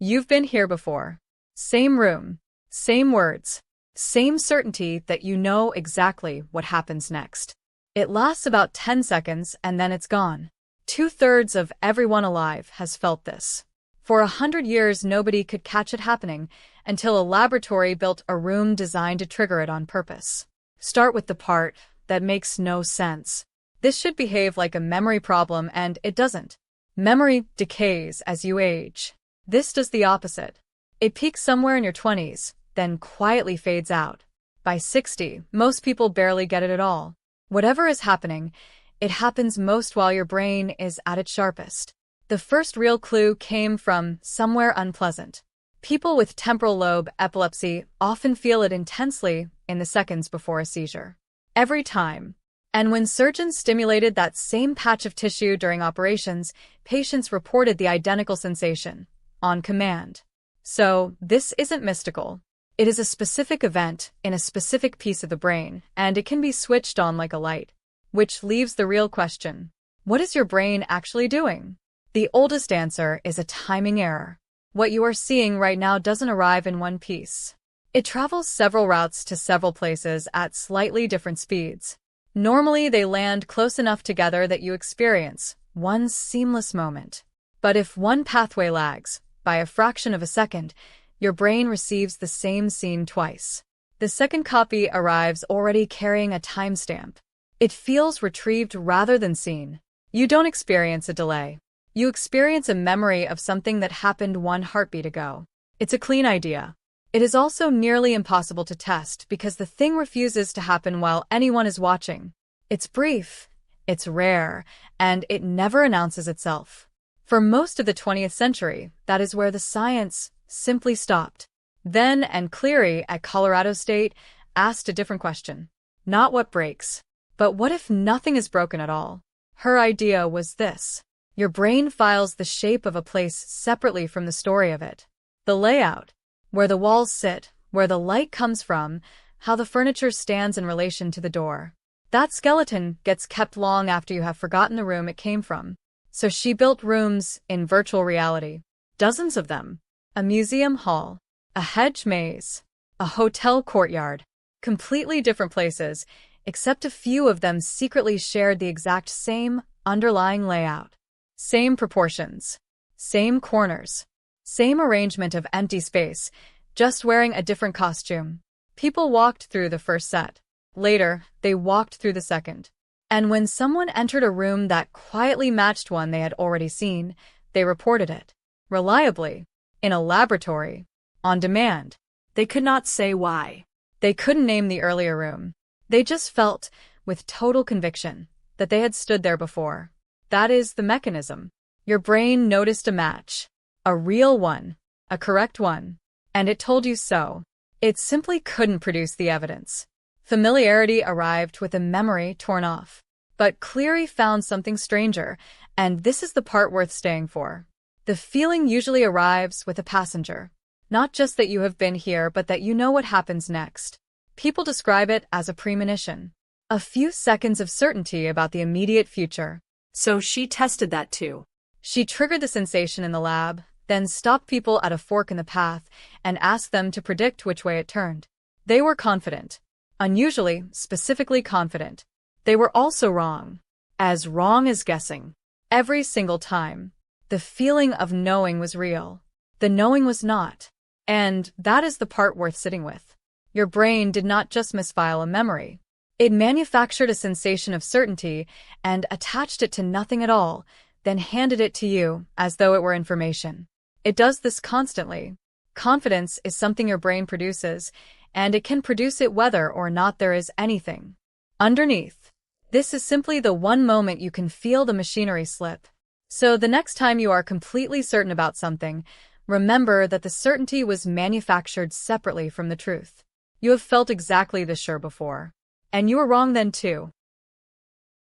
You've been here before. Same room, same words, same certainty that you know exactly what happens next. It lasts about 10 seconds and then it's gone. 2/3 of everyone alive has felt this. For 100 years, nobody could catch it happening until a laboratory built a room designed to trigger it on purpose. Start with the part that makes no sense. This should behave like a memory problem, and it doesn't. Memory decays as you age. This does the opposite. It peaks somewhere in your 20s, then quietly fades out. By 60, most people barely get it at all. Whatever is happening, it happens most while your brain is at its sharpest. The first real clue came from somewhere unpleasant. People with temporal lobe epilepsy often feel it intensely in the seconds before a seizure. Every time. And when surgeons stimulated that same patch of tissue during operations, patients reported the identical sensation, on command. So, this isn't mystical. It is a specific event in a specific piece of the brain, and it can be switched on like a light. Which leaves the real question. What is your brain actually doing? The oldest answer is a timing error. What you are seeing right now doesn't arrive in one piece. It travels several routes to several places at slightly different speeds. Normally, they land close enough together that you experience one seamless moment. But if one pathway lags, by a fraction of a second, your brain receives the same scene twice. The second copy arrives already carrying a timestamp. It feels retrieved rather than seen. You don't experience a delay. You experience a memory of something that happened one heartbeat ago. It's a clean idea. It is also nearly impossible to test because the thing refuses to happen while anyone is watching. It's brief, it's rare, and it never announces itself. For most of the 20th century, that is where the science simply stopped. Then, and Cleary at Colorado State asked a different question. Not what breaks, but what if nothing is broken at all? Her idea was this. Your brain files the shape of a place separately from the story of it. The layout, where the walls sit, where the light comes from, how the furniture stands in relation to the door. That skeleton gets kept long after you have forgotten the room it came from. So she built rooms in virtual reality. Dozens of them. A museum hall, a hedge maze, a hotel courtyard. Completely different places, except a few of them secretly shared the exact same underlying layout. Same proportions, same corners, same arrangement of empty space, just wearing a different costume. People walked through the first set. Later, they walked through the second. And when someone entered a room that quietly matched one they had already seen, they reported it. Reliably. In a laboratory. On demand. They could not say why. They couldn't name the earlier room. They just felt, with total conviction, that they had stood there before. That is the mechanism. Your brain noticed a match. A real one. A correct one. And it told you so. It simply couldn't produce the evidence. Familiarity arrived with a memory torn off. But Cleary found something stranger, and this is the part worth staying for. The feeling usually arrives with a passenger. Not just that you have been here, but that you know what happens next. People describe it as a premonition. A few seconds of certainty about the immediate future. So she tested that too. She triggered the sensation in the lab, then stopped people at a fork in the path and asked them to predict which way it turned. They were confident. Unusually, specifically confident. They were also wrong. As wrong as guessing. Every single time. The feeling of knowing was real. The knowing was not. And that is the part worth sitting with. Your brain did not just misfile a memory. It manufactured a sensation of certainty and attached it to nothing at all, then handed it to you as though it were information. It does this constantly. Confidence is something your brain produces, and it can produce it whether or not there is anything underneath. This is simply the one moment you can feel the machinery slip. So the next time you are completely certain about something, remember that the certainty was manufactured separately from the truth. You have felt exactly this sure before. And you were wrong then too.